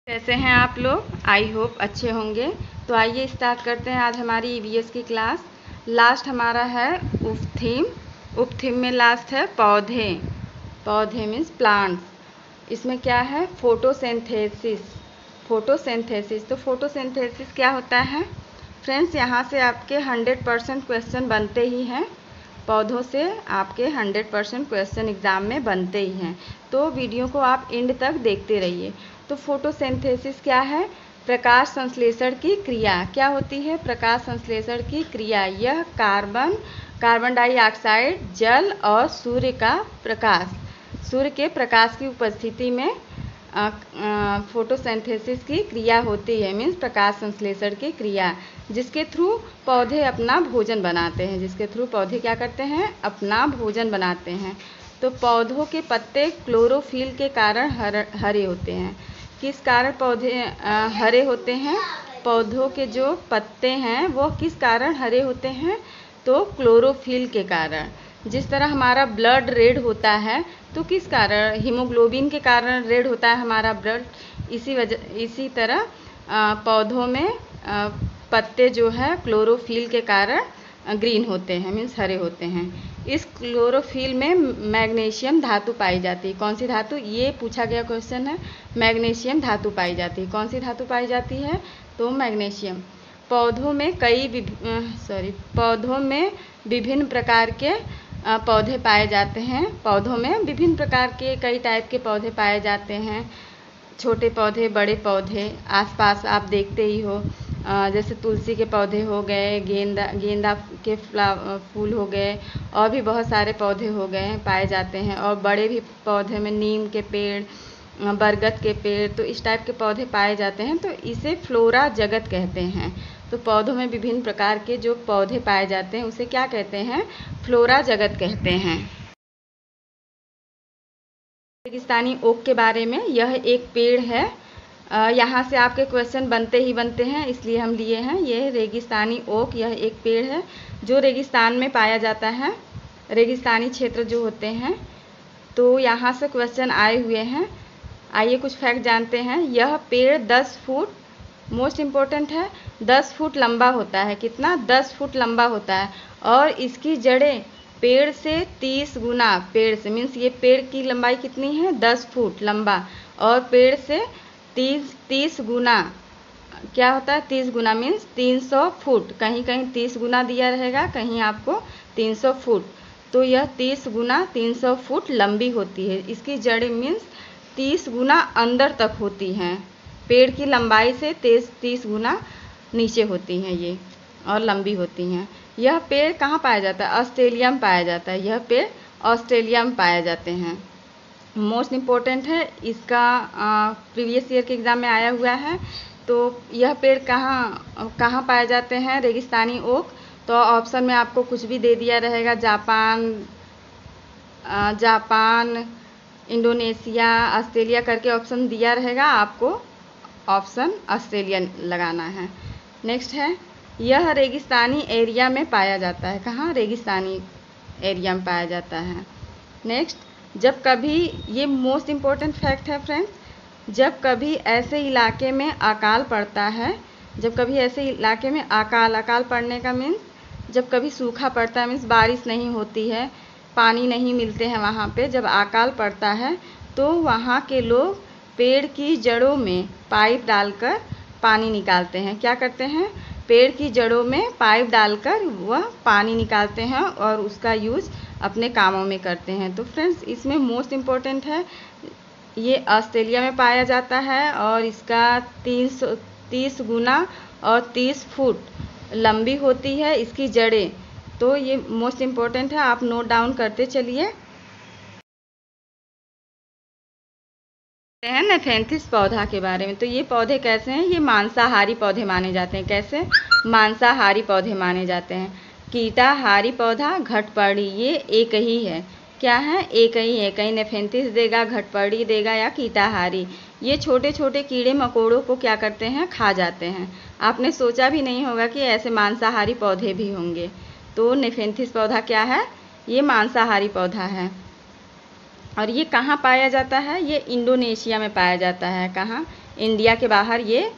कैसे हैं आप लोग? आई होप अच्छे होंगे। तो आइए स्टार्ट करते हैं आज हमारी ईवीएस की क्लास। लास्ट हमारा है उपथीम। उपथीम में लास्ट है पौधे। पौधे मीन्स प्लांट्स। इसमें क्या है? फोटोसिंथेसिस। फोटोसिंथेसिस। तो फोटोसिंथेसिस क्या होता है फ्रेंड्स? यहाँ से आपके 100% क्वेश्चन बनते ही हैं। पौधों से आपके 100% क्वेश्चन एग्ज़ाम में बनते ही हैं। तो वीडियो को आप एंड तक देखते रहिए। तो फोटोसिंथेसिस क्या है? प्रकाश संश्लेषण की क्रिया। क्या होती है प्रकाश संश्लेषण की क्रिया? यह कार्बन डाइऑक्साइड, जल और सूर्य के प्रकाश की उपस्थिति में फोटोसिंथेसिस की क्रिया होती है। मीन्स प्रकाश संश्लेषण की क्रिया, जिसके थ्रू पौधे अपना भोजन बनाते हैं। जिसके थ्रू पौधे क्या करते हैं? अपना भोजन बनाते हैं। तो पौधों के पत्ते क्लोरोफिल के कारण हरे होते हैं। किस कारण पौधे हरे होते हैं? पौधों के जो पत्ते हैं वो किस कारण हरे होते हैं? तो क्लोरोफिल के कारण। जिस तरह हमारा ब्लड रेड होता है तो किस कारण? हीमोग्लोबिन के कारण रेड होता है हमारा ब्लड। इसी तरह पौधों में पत्ते जो है क्लोरोफिल के कारण ग्रीन होते हैं, मीन्स हरे होते हैं। इस क्लोरोफिल में मैग्नीशियम धातु पाई जाती है। कौन सी धातु? ये पूछा गया क्वेश्चन है। मैग्नीशियम धातु पाई जाती है। कौन सी धातु पाई जाती है? तो मैग्नीशियम। पौधों में विभिन्न प्रकार के पौधे पाए जाते हैं। पौधों में विभिन्न प्रकार के कई टाइप के पौधे पाए जाते हैं। छोटे पौधे, बड़े पौधे आसपास आप देखते ही हो। जैसे तुलसी के पौधे हो गए, गेंदा के फूल हो गए, और भी बहुत सारे पौधे हो गए पाए जाते हैं। और बड़े भी पौधे में नीम के पेड़, बरगद के पेड़, तो इस टाइप के पौधे पाए जाते हैं। तो इसे फ्लोरा जगत कहते हैं। तो पौधों में विभिन्न प्रकार के जो पौधे पाए जाते हैं उसे क्या कहते हैं? फ्लोरा जगत कहते हैं। रेगिस्तानी ओक के बारे में, यह एक पेड़ है। यहाँ से आपके क्वेश्चन बनते ही बनते हैं, इसलिए हम लिए हैं। ये रेगिस्तानी ओक, यह एक पेड़ है जो रेगिस्तान में पाया जाता है। रेगिस्तानी क्षेत्र जो होते हैं, तो यहाँ से क्वेश्चन आए हुए हैं। आइए कुछ फैक्ट जानते हैं। यह पेड़ 10 फुट, मोस्ट इम्पोर्टेंट है, 10 फुट लंबा होता है। कितना? 10 फुट लंबा होता है। और इसकी जड़ें पेड़ से 30 गुना, पेड़ से मीन्स ये पेड़ की लंबाई कितनी है? 10 फुट लंबा। और पेड़ से 30 गुना क्या होता है? 30 गुना मीन्स 300 फुट। कहीं कहीं 30 गुना दिया रहेगा, कहीं आपको 300 फुट। तो यह 30 गुना 300 फुट लंबी होती है। इसकी जड़ें मीन्स 30 गुना अंदर तक होती हैं। पेड़ की लंबाई से 30 गुना नीचे होती हैं ये, और लंबी होती हैं। यह पेड़ कहाँ पाया जाता है? ऑस्ट्रेलिया में पाया जाता है। यह पेड़ ऑस्ट्रेलिया में पाए जाते हैं। मोस्ट इम्पोर्टेंट है, इसका प्रीवियस ईयर के एग्ज़ाम में आया हुआ है। तो यह पेड़ कहाँ पाए जाते हैं? रेगिस्तानी ओक। तो ऑप्शन में आपको कुछ भी दे दिया रहेगा, जापान, इंडोनेशिया, ऑस्ट्रेलिया करके ऑप्शन दिया रहेगा। आपको ऑप्शन ऑस्ट्रेलिया लगाना है। नेक्स्ट है, यह रेगिस्तानी एरिया में पाया जाता है। कहाँ? रेगिस्तानी एरिया में पाया जाता है। नेक्स्ट, जब कभी, ये मोस्ट इम्पोर्टेंट फैक्ट है फ्रेंड्स, जब कभी ऐसे इलाके में अकाल पड़ता है, जब कभी ऐसे इलाके में अकाल पड़ने का मीन्स जब कभी सूखा पड़ता है, मीन्स बारिश नहीं होती है, पानी नहीं मिलते हैं वहाँ पे, जब अकाल पड़ता है तो वहाँ के लोग पेड़ की जड़ों में पाइप डालकर पानी निकालते हैं। क्या करते हैं? पेड़ की जड़ों में पाइप डालकर वह पानी निकालते हैं और उसका यूज़ अपने कामों में करते हैं। तो फ्रेंड्स, इसमें मोस्ट इम्पोर्टेंट है, ये ऑस्ट्रेलिया में पाया जाता है और इसका 30 गुना और 30 फुट लंबी होती है इसकी जड़ें। तो ये मोस्ट इम्पोर्टेंट है, आप नोट डाउन करते चलिए। हैं नेफेंथिस पौधा के बारे में। तो ये पौधे कैसे हैं? ये मांसाहारी पौधे माने जाते हैं। कैसे? मांसाहारी पौधे माने जाते हैं। कीटाहारी पौधा घटपर्णी, ये एक ही है। क्या है? एक ही है। कहीं नेफेंथिस देगा, घटपर्णी देगा, या कीटाहारी। ये छोटे छोटे कीड़े मकोड़ों को क्या करते हैं? खा जाते हैं। आपने सोचा भी नहीं होगा कि ऐसे मांसाहारी पौधे भी होंगे। तो नेफेंथिस पौधा क्या है? ये मांसाहारी पौधा है। और ये कहाँ पाया जाता है? ये इंडोनेशिया में पाया जाता है। कहाँ? इंडिया के बाहर ये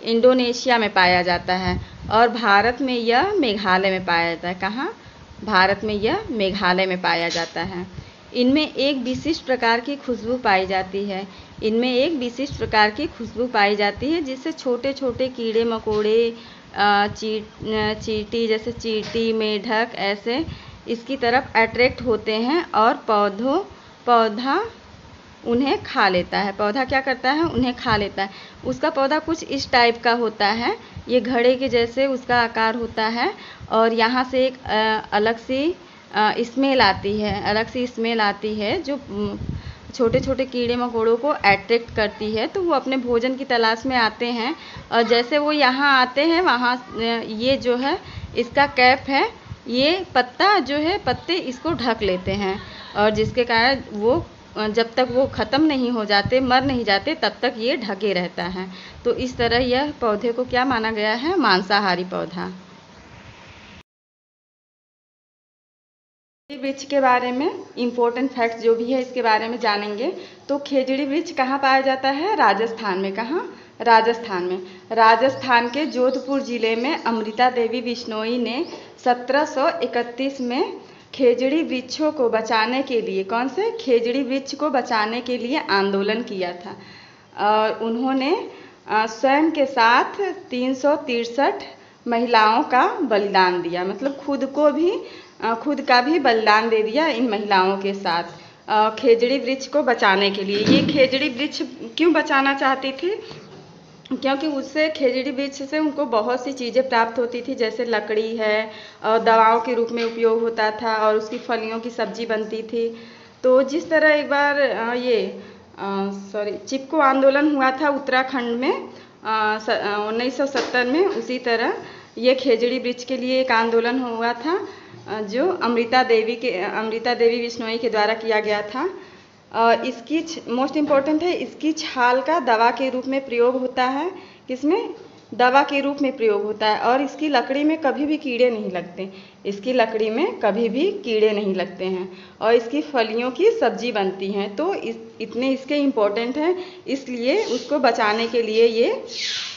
इंडोनेशिया में पाया जाता है। और भारत में यह मेघालय में पाया जाता है। कहाँ? भारत में यह मेघालय में पाया जाता है। इनमें एक विशिष्ट प्रकार की खुशबू पाई जाती है। इनमें एक विशिष्ट प्रकार की खुशबू पाई जाती है जिससे छोटे छोटे कीड़े मकोड़े, चींटी जैसे चींटी, मेढक ऐसे इसकी तरफ अट्रैक्ट होते हैं और पौधा उन्हें खा लेता है। पौधा क्या करता है? उन्हें खा लेता है। उसका पौधा कुछ इस टाइप का होता है, ये घड़े के जैसे उसका आकार होता है और यहाँ से एक अलग सी स्मेल आती है जो छोटे छोटे कीड़े मकोड़ों को अट्रैक्ट करती है। तो वो अपने भोजन की तलाश में आते हैं और जैसे वो यहाँ आते हैं वहाँ ये जो है इसका कैप है, ये पत्ते इसको ढक लेते हैं और जिसके कारण वो जब तक वो ख़त्म नहीं हो जाते, मर नहीं जाते, तब तक ये ढके रहता है। तो इस तरह यह पौधे को क्या माना गया है? मांसाहारी पौधा। खेजड़ी वृक्ष के बारे में इम्पोर्टेंट फैक्ट्स जो भी है इसके बारे में जानेंगे। तो खेजड़ी वृक्ष कहाँ पाया जाता है? राजस्थान में। कहाँ? राजस्थान में। राजस्थान के जोधपुर जिले में अमृता देवी बिश्नोई ने 1731 में खेजड़ी वृक्षों को बचाने के लिए, कौन से? खेजड़ी वृक्ष को बचाने के लिए आंदोलन किया था। और उन्होंने स्वयं के साथ 363 महिलाओं का बलिदान दिया, मतलब खुद का भी बलिदान दे दिया इन महिलाओं के साथ खेजड़ी वृक्ष को बचाने के लिए। ये खेजड़ी वृक्ष क्यों बचाना चाहती थी? क्योंकि उससे खेजड़ी वृक्ष से उनको बहुत सी चीज़ें प्राप्त होती थी, जैसे लकड़ी है और दवाओं के रूप में उपयोग होता था और उसकी फलियों की सब्जी बनती थी। तो जिस तरह एक बार चिपको आंदोलन हुआ था उत्तराखंड में 1970 में, उसी तरह ये खेजड़ी वृक्ष के लिए एक आंदोलन हुआ था जो अमृता देवी बिश्नोई के द्वारा किया गया था। इसकी मोस्ट इम्पॉर्टेंट है, इसकी छाल का दवा के रूप में प्रयोग होता है। किसमें? दवा के रूप में प्रयोग होता है। और इसकी लकड़ी में कभी भी कीड़े नहीं लगते, हैं और इसकी फलियों की सब्जी बनती हैं। तो इतने इसके इम्पोर्टेंट हैं, इसलिए उसको बचाने के लिए ये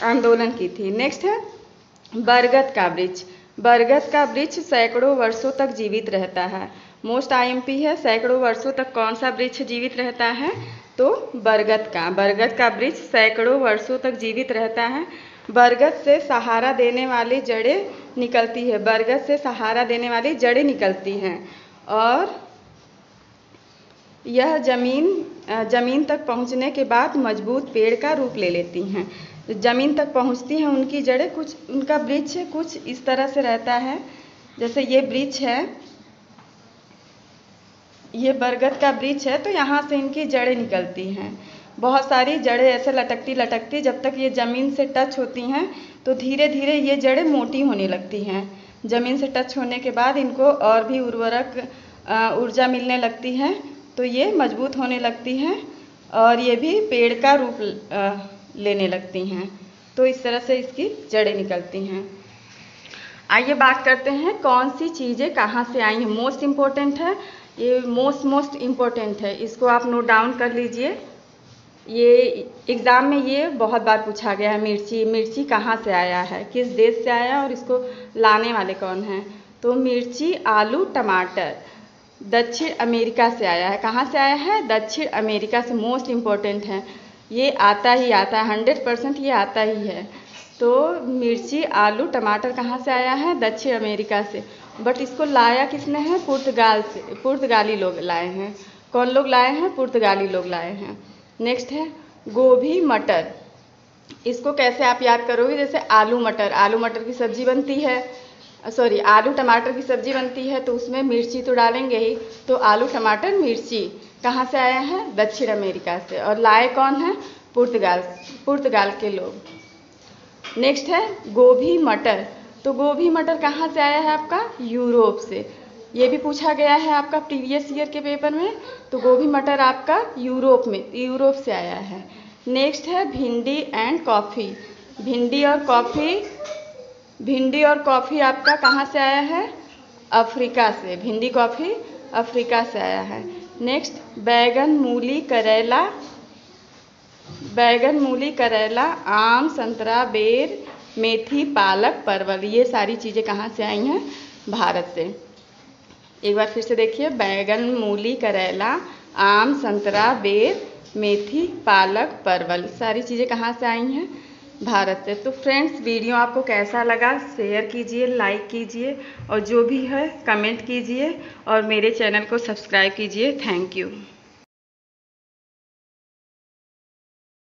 आंदोलन की थी। नेक्स्ट है बरगद का वृक्ष। बरगद का वृक्ष सैकड़ों वर्षों तक जीवित रहता है। मोस्ट आईएमपी है, सैकड़ों वर्षों तक कौन सा वृक्ष जीवित रहता है? तो बरगद का वृक्ष सैकड़ों वर्षों तक जीवित रहता है। बरगद से सहारा देने वाली जड़ें निकलती हैं और यह जमीन तक पहुंचने के बाद मजबूत पेड़ का रूप ले लेती हैं। जमीन तक पहुंचती हैं उनकी जड़ें, उनका वृक्ष कुछ इस तरह से रहता है। जैसे ये वृक्ष है, ये बरगद का वृक्ष है, तो यहाँ से इनकी जड़ें निकलती हैं। बहुत सारी जड़ें ऐसे लटकती जब तक ये ज़मीन से टच होती हैं तो धीरे धीरे ये जड़ें मोटी होने लगती हैं। ज़मीन से टच होने के बाद इनको और भी ऊर्जा मिलने लगती है, तो ये मजबूत होने लगती हैं और ये भी पेड़ का रूप लेने लगती हैं। तो इस तरह से इसकी जड़ें निकलती हैं। आइए बात करते हैं कौन सी चीज़ें कहाँ से आई हैं। मोस्ट इम्पोर्टेंट है ये, मोस्ट इम्पोर्टेंट है, इसको आप नोट डाउन कर लीजिए। ये एग्ज़ाम में ये बहुत बार पूछा गया है। मिर्ची कहाँ से आया है, किस देश से आया और इसको लाने वाले कौन हैं? तो मिर्ची, आलू, टमाटर दक्षिण अमेरिका से आया है। कहाँ से आया है? दक्षिण अमेरिका से। मोस्ट इम्पोर्टेंट है, ये आता है 100% ये आता ही है। तो मिर्ची, आलू, टमाटर कहाँ से आया है? दक्षिण अमेरिका से। बट इसको लाया किसने है? पुर्तगाली लोग लाए हैं। कौन लोग लाए हैं? पुर्तगाली लोग लाए हैं। नेक्स्ट है गोभी मटर। इसको कैसे आप याद करोगे? जैसे आलू मटर की सब्जी बनती है, आलू टमाटर की सब्जी बनती है, तो उसमें मिर्ची तो डालेंगे ही। तो आलू टमाटर मिर्ची कहाँ से आया है? दक्षिण अमेरिका से। और लाए कौन है? पुर्तगाल के लोग। नेक्स्ट है गोभी मटर। तो गोभी मटर कहाँ से आया है आपका? यूरोप से। ये भी पूछा गया है आपका प्रीवियस ईयर के पेपर में। तो गोभी मटर आपका यूरोप से आया है। नेक्स्ट है भिंडी एंड कॉफ़ी। भिंडी और कॉफ़ी आपका कहाँ से आया है? अफ्रीका से। भिंडी कॉफ़ी अफ्रीका से आया है। नेक्स्ट बैगन, मूली, करेला बैगन, मूली, करेला, आम, संतरा, बेर, मेथी, पालक, परवल, ये सारी चीज़ें कहाँ से आई हैं? भारत से। एक बार फिर से देखिए, बैगन, मूली, करेला, आम, संतरा, बेर, मेथी, पालक, परवल, सारी चीज़ें कहाँ से आई हैं? भारत से। तो फ्रेंड्स, वीडियो आपको कैसा लगा शेयर कीजिए, लाइक कीजिए और जो भी है कमेंट कीजिए और मेरे चैनल को सब्सक्राइब कीजिए। Thank you.